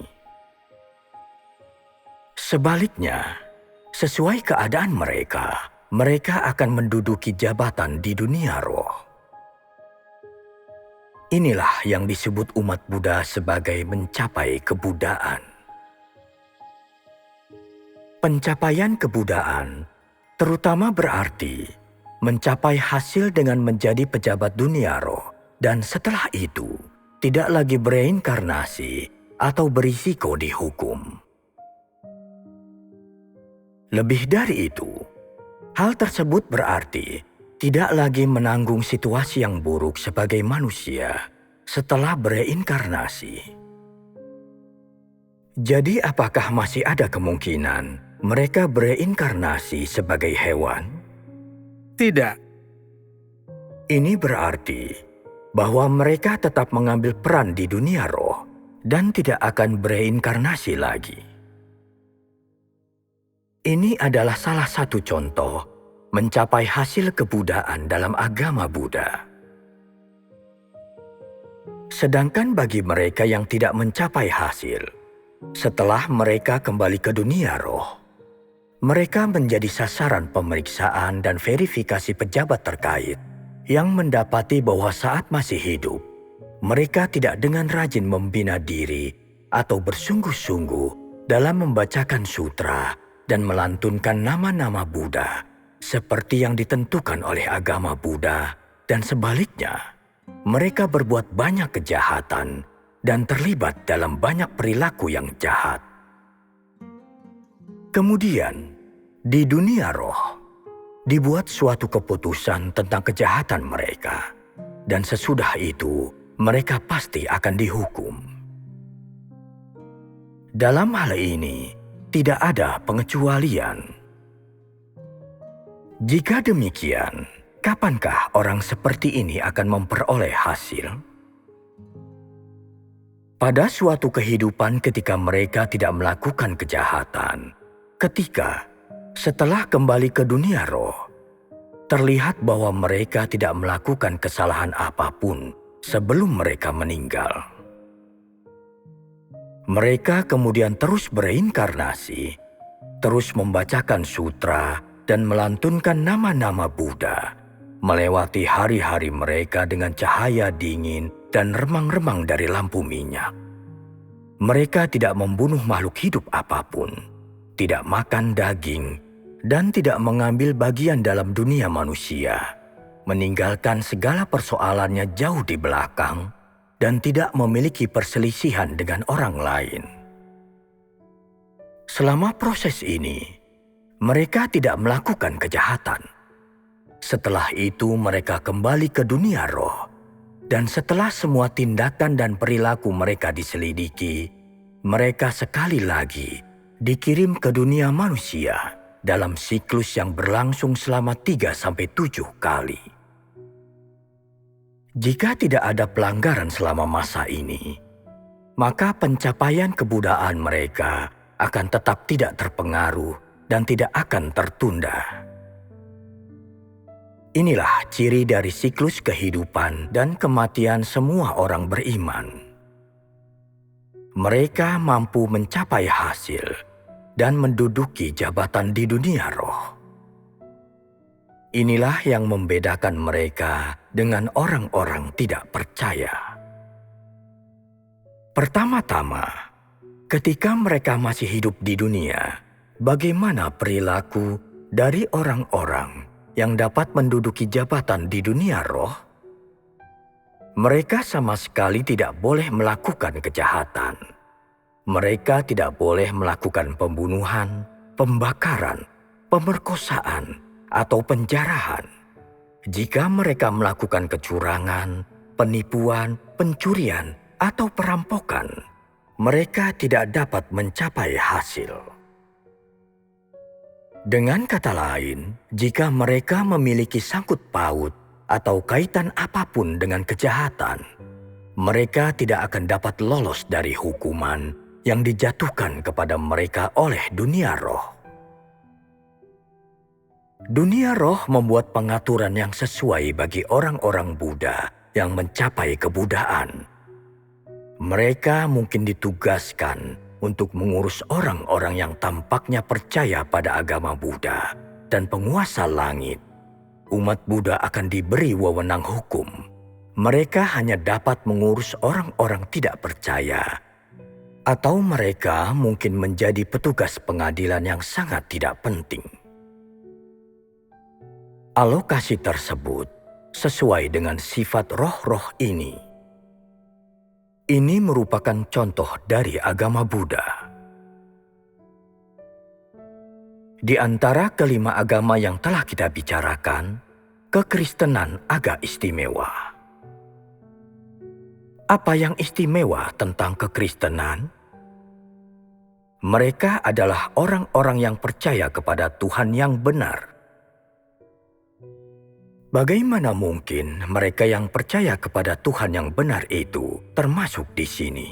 Sebaliknya, sesuai keadaan mereka, mereka akan menduduki jabatan di dunia roh. Inilah yang disebut umat Buddha sebagai mencapai kebudaan. Pencapaian kebudaan terutama berarti mencapai hasil dengan menjadi pejabat dunia roh dan setelah itu tidak lagi bereinkarnasi atau berisiko dihukum. Lebih dari itu, hal tersebut berarti tidak lagi menanggung situasi yang buruk sebagai manusia setelah bereinkarnasi. Jadi apakah masih ada kemungkinan mereka bereinkarnasi sebagai hewan? Tidak. Ini berarti bahwa mereka tetap mengambil peran di dunia roh dan tidak akan bereinkarnasi lagi. Ini adalah salah satu contoh mencapai hasil kebudaan dalam agama Buddha. Sedangkan bagi mereka yang tidak mencapai hasil, setelah mereka kembali ke dunia roh, mereka menjadi sasaran pemeriksaan dan verifikasi pejabat terkait yang mendapati bahwa saat masih hidup, mereka tidak dengan rajin membina diri atau bersungguh-sungguh dalam membacakan sutra dan melantunkan nama-nama Buddha seperti yang ditentukan oleh agama Buddha, dan sebaliknya, mereka berbuat banyak kejahatan dan terlibat dalam banyak perilaku yang jahat. Kemudian, di dunia roh, dibuat suatu keputusan tentang kejahatan mereka, dan sesudah itu mereka pasti akan dihukum. Dalam hal ini, tidak ada pengecualian. Jika demikian, kapankah orang seperti ini akan memperoleh hasil? Pada suatu kehidupan ketika mereka tidak melakukan kejahatan, ketika setelah kembali ke dunia roh, terlihat bahwa mereka tidak melakukan kesalahan apapun sebelum mereka meninggal. Mereka kemudian terus bereinkarnasi, terus membacakan sutra dan melantunkan nama-nama Buddha, melewati hari-hari mereka dengan cahaya dingin dan remang-remang dari lampu minyak. Mereka tidak membunuh makhluk hidup apapun, tidak makan daging, dan tidak mengambil bagian dalam dunia manusia, meninggalkan segala persoalannya jauh di belakang, dan tidak memiliki perselisihan dengan orang lain. Selama proses ini, mereka tidak melakukan kejahatan. Setelah itu mereka kembali ke dunia roh, dan setelah semua tindakan dan perilaku mereka diselidiki, mereka sekali lagi dikirim ke dunia manusia dalam siklus yang berlangsung selama 3-7 kali. Jika tidak ada pelanggaran selama masa ini, maka pencapaian kebudaan mereka akan tetap tidak terpengaruh dan tidak akan tertunda. Inilah ciri dari siklus kehidupan dan kematian semua orang beriman. Mereka mampu mencapai hasil dan menduduki jabatan di dunia roh. Inilah yang membedakan mereka dengan orang-orang tidak percaya. Pertama-tama, ketika mereka masih hidup di dunia, bagaimana perilaku dari orang-orang yang dapat menduduki jabatan di dunia roh? Mereka sama sekali tidak boleh melakukan kejahatan. Mereka tidak boleh melakukan pembunuhan, pembakaran, pemerkosaan, atau penjarahan. Jika mereka melakukan kecurangan, penipuan, pencurian, atau perampokan, mereka tidak dapat mencapai hasil. Dengan kata lain, jika mereka memiliki sangkut paut atau kaitan apapun dengan kejahatan, mereka tidak akan dapat lolos dari hukuman yang dijatuhkan kepada mereka oleh dunia roh. Dunia roh membuat pengaturan yang sesuai bagi orang-orang Buddha yang mencapai kebudaan. Mereka mungkin ditugaskan untuk mengurus orang-orang yang tampaknya percaya pada agama Buddha dan penguasa langit. Umat Buddha akan diberi wewenang hukum. Mereka hanya dapat mengurus orang-orang tidak percaya. Atau mereka mungkin menjadi petugas pengadilan yang sangat tidak penting. Alokasi tersebut sesuai dengan sifat roh-roh ini. Ini merupakan contoh dari agama Buddha. Di antara kelima agama yang telah kita bicarakan, kekristenan agak istimewa. Apa yang istimewa tentang kekristenan? Mereka adalah orang-orang yang percaya kepada Tuhan yang benar. Bagaimana mungkin mereka yang percaya kepada Tuhan yang benar itu termasuk di sini?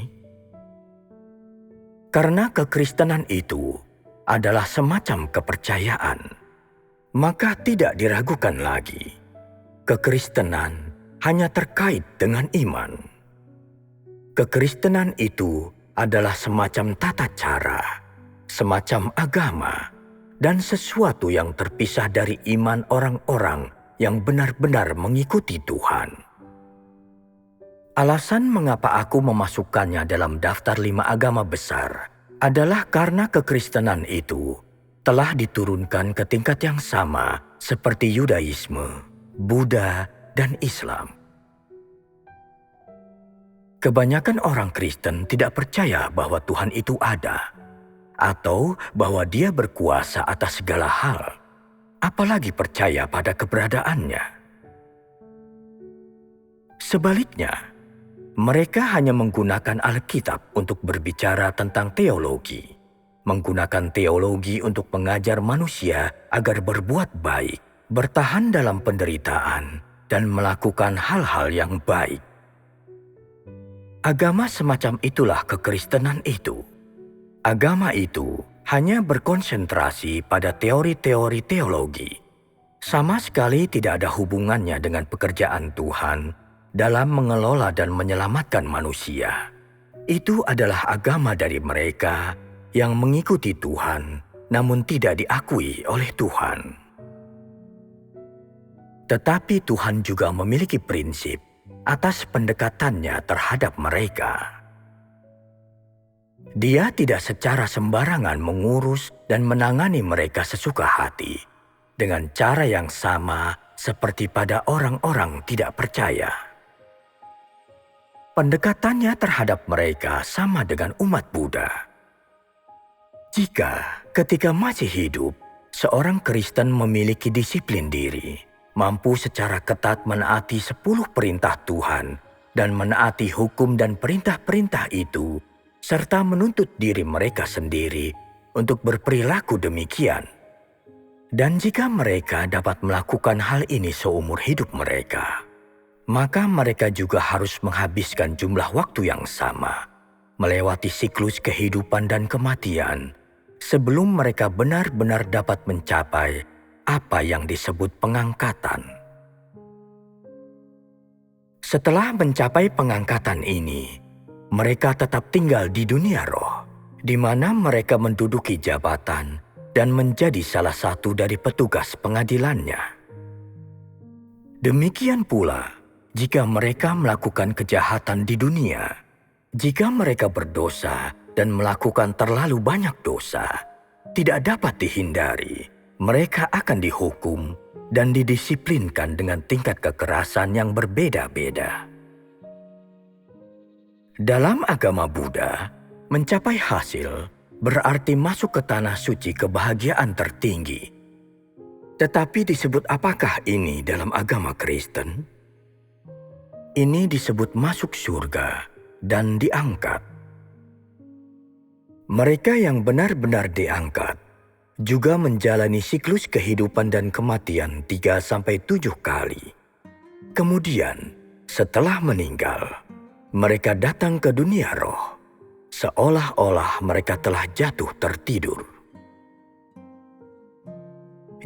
Karena kekristenan itu adalah semacam kepercayaan, maka tidak diragukan lagi. Kekristenan hanya terkait dengan iman. Kekristenan itu adalah semacam tata cara, semacam agama, dan sesuatu yang terpisah dari iman orang-orang yang benar-benar mengikuti Tuhan. Alasan mengapa aku memasukkannya dalam daftar 5 agama besar adalah karena kekristenan itu telah diturunkan ke tingkat yang sama seperti Yudaisme, Buddha, dan Islam. Kebanyakan orang Kristen tidak percaya bahwa Tuhan itu ada, atau bahwa Dia berkuasa atas segala hal, apalagi percaya pada keberadaannya. Sebaliknya, mereka hanya menggunakan Alkitab untuk berbicara tentang teologi, menggunakan teologi untuk mengajar manusia agar berbuat baik, bertahan dalam penderitaan, dan melakukan hal-hal yang baik. Agama semacam itulah kekristenan itu. Agama itu hanya berkonsentrasi pada teori-teori teologi. Sama sekali tidak ada hubungannya dengan pekerjaan Tuhan dalam mengelola dan menyelamatkan manusia. Itu adalah agama dari mereka yang mengikuti Tuhan, namun tidak diakui oleh Tuhan. Tetapi Tuhan juga memiliki prinsip atas pendekatannya terhadap mereka. Dia tidak secara sembarangan mengurus dan menangani mereka sesuka hati, dengan cara yang sama seperti pada orang-orang tidak percaya. Pendekatannya terhadap mereka sama dengan umat Buddha. Jika ketika masih hidup, seorang Kristen memiliki disiplin diri, mampu secara ketat menaati 10 perintah Tuhan, dan menaati hukum dan perintah-perintah itu, serta menuntut diri mereka sendiri untuk berperilaku demikian. Dan jika mereka dapat melakukan hal ini seumur hidup mereka, maka mereka juga harus menghabiskan jumlah waktu yang sama, melewati siklus kehidupan dan kematian, sebelum mereka benar-benar dapat mencapai apa yang disebut pengangkatan. Setelah mencapai pengangkatan ini, mereka tetap tinggal di dunia roh, di mana mereka menduduki jabatan dan menjadi salah satu dari petugas pengadilannya. Demikian pula, jika mereka melakukan kejahatan di dunia, jika mereka berdosa dan melakukan terlalu banyak dosa, tidak dapat dihindari, mereka akan dihukum dan didisiplinkan dengan tingkat kekerasan yang berbeda-beda. Dalam agama Buddha, mencapai hasil berarti masuk ke tanah suci kebahagiaan tertinggi. Tetapi disebut apakah ini dalam agama Kristen? Ini disebut masuk surga dan diangkat. Mereka yang benar-benar diangkat juga menjalani siklus kehidupan dan kematian 3-7 kali. Kemudian, setelah meninggal, mereka datang ke dunia roh, seolah-olah mereka telah jatuh tertidur.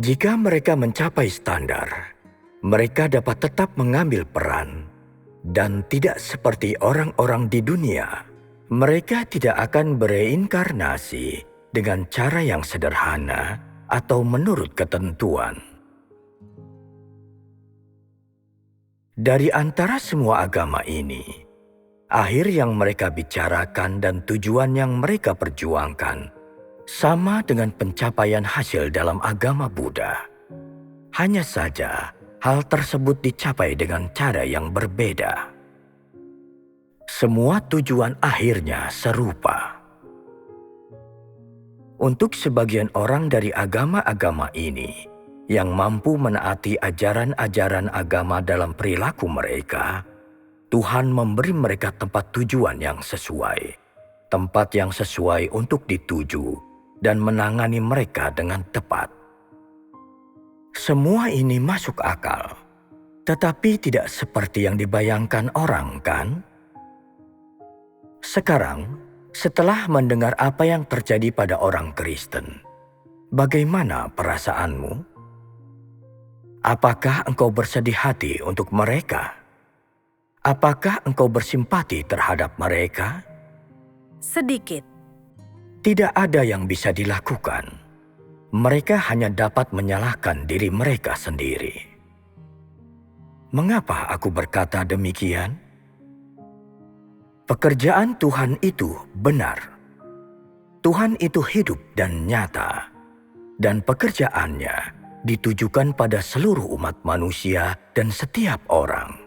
Jika mereka mencapai standar, mereka dapat tetap mengambil peran, dan tidak seperti orang-orang di dunia, mereka tidak akan bereinkarnasi dengan cara yang sederhana atau menurut ketentuan. Dari antara semua agama ini, akhir yang mereka bicarakan dan tujuan yang mereka perjuangkan sama dengan pencapaian hasil dalam agama Buddha. Hanya saja, hal tersebut dicapai dengan cara yang berbeda. Semua tujuan akhirnya serupa. Untuk sebagian orang dari agama-agama ini yang mampu menaati ajaran-ajaran agama dalam perilaku mereka, Tuhan memberi mereka tempat tujuan yang sesuai, tempat yang sesuai untuk dituju, dan menangani mereka dengan tepat. Semua ini masuk akal, tetapi tidak seperti yang dibayangkan orang, kan? Sekarang, setelah mendengar apa yang terjadi pada orang Kristen, bagaimana perasaanmu? Apakah engkau bersedih hati untuk mereka? Apakah engkau bersimpati terhadap mereka? Sedikit. Tidak ada yang bisa dilakukan. Mereka hanya dapat menyalahkan diri mereka sendiri. Mengapa aku berkata demikian? Pekerjaan Tuhan itu benar. Tuhan itu hidup dan nyata, dan pekerjaannya ditujukan pada seluruh umat manusia dan setiap orang.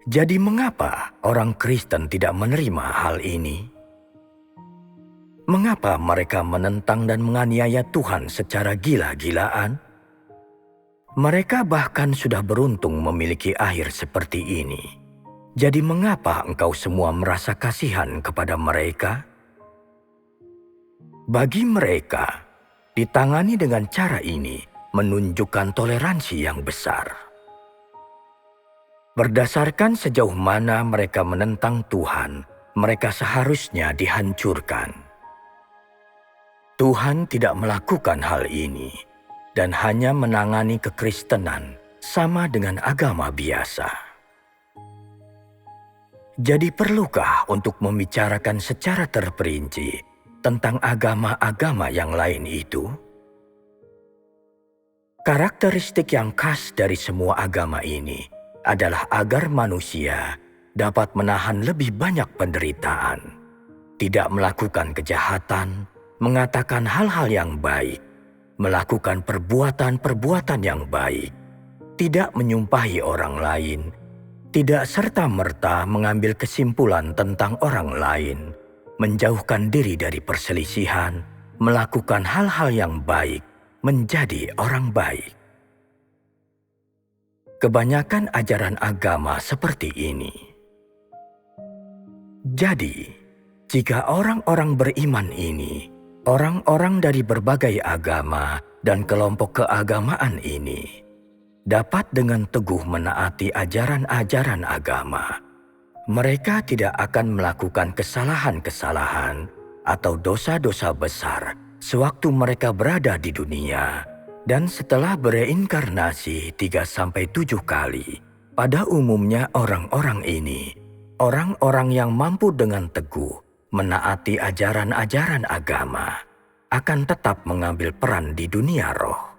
Jadi mengapa orang Kristen tidak menerima hal ini? Mengapa mereka menentang dan menganiaya Tuhan secara gila-gilaan? Mereka bahkan sudah beruntung memiliki akhir seperti ini. Jadi mengapa engkau semua merasa kasihan kepada mereka? Bagi mereka, ditangani dengan cara ini menunjukkan toleransi yang besar. Berdasarkan sejauh mana mereka menentang Tuhan, mereka seharusnya dihancurkan. Tuhan tidak melakukan hal ini dan hanya menangani kekristenan sama dengan agama biasa. Jadi perlukah untuk membicarakan secara terperinci tentang agama-agama yang lain itu? Karakteristik yang khas dari semua agama ini adalah agar manusia dapat menahan lebih banyak penderitaan, tidak melakukan kejahatan, mengatakan hal-hal yang baik, melakukan perbuatan-perbuatan yang baik, tidak menyumpahi orang lain, tidak serta-merta mengambil kesimpulan tentang orang lain, menjauhkan diri dari perselisihan, melakukan hal-hal yang baik, menjadi orang baik. Kebanyakan ajaran agama seperti ini. Jadi, jika orang-orang beriman ini, orang-orang dari berbagai agama dan kelompok keagamaan ini, dapat dengan teguh menaati ajaran-ajaran agama, mereka tidak akan melakukan kesalahan-kesalahan atau dosa-dosa besar sewaktu mereka berada di dunia dan setelah bereinkarnasi 3-7 kali. Pada umumnya orang-orang ini, orang-orang yang mampu dengan teguh menaati ajaran-ajaran agama, akan tetap mengambil peran di dunia roh.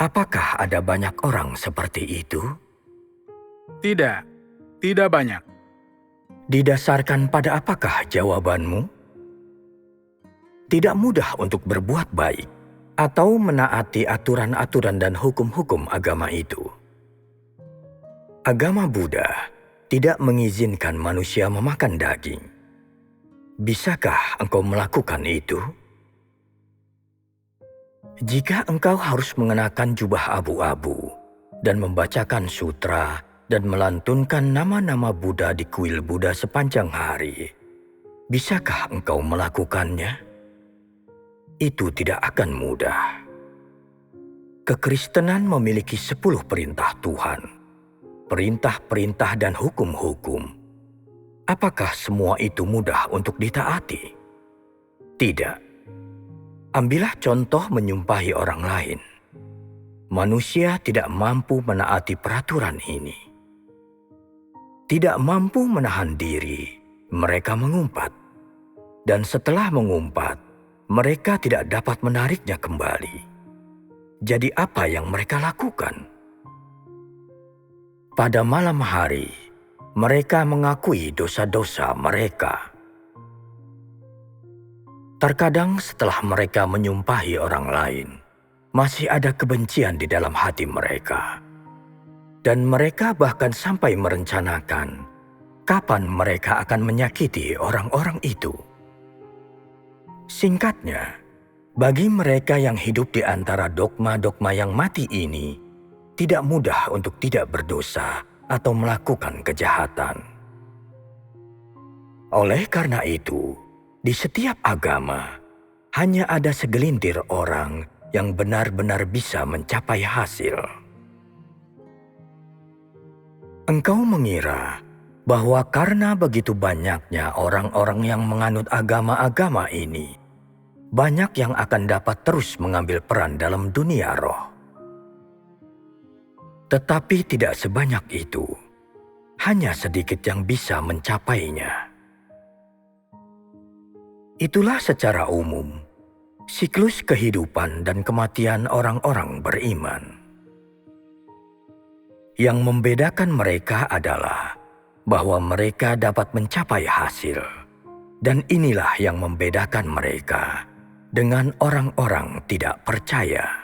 Apakah ada banyak orang seperti itu? Tidak, tidak banyak. Didasarkan pada apakah jawabanmu? Tidak mudah untuk berbuat baik atau menaati aturan-aturan dan hukum-hukum agama itu. Agama Buddha tidak mengizinkan manusia memakan daging. Bisakah engkau melakukan itu? Jika engkau harus mengenakan jubah abu-abu dan membacakan sutra dan melantunkan nama-nama Buddha di kuil Buddha sepanjang hari, bisakah engkau melakukannya? Itu tidak akan mudah. Kekristenan memiliki 10 perintah Tuhan, perintah-perintah dan hukum-hukum. Apakah semua itu mudah untuk ditaati? Tidak. Ambillah contoh menyumpahi orang lain. Manusia tidak mampu menaati peraturan ini. Tidak mampu menahan diri, mereka mengumpat. Dan setelah mengumpat, mereka tidak dapat menariknya kembali. Jadi apa yang mereka lakukan? Pada malam hari, mereka mengakui dosa-dosa mereka. Terkadang setelah mereka menyumpahi orang lain, masih ada kebencian di dalam hati mereka. Dan mereka bahkan sampai merencanakan kapan mereka akan menyakiti orang-orang itu. Singkatnya, bagi mereka yang hidup di antara dogma-dogma yang mati ini, tidak mudah untuk tidak berdosa atau melakukan kejahatan. Oleh karena itu, di setiap agama, hanya ada segelintir orang yang benar-benar bisa mencapai hasil. Engkau mengira bahwa karena begitu banyaknya orang-orang yang menganut agama-agama ini, banyak yang akan dapat terus mengambil peran dalam dunia roh. Tetapi tidak sebanyak itu. Hanya sedikit yang bisa mencapainya. Itulah secara umum siklus kehidupan dan kematian orang-orang beriman. Yang membedakan mereka adalah bahwa mereka dapat mencapai hasil. Dan inilah yang membedakan mereka dengan orang-orang tidak percaya.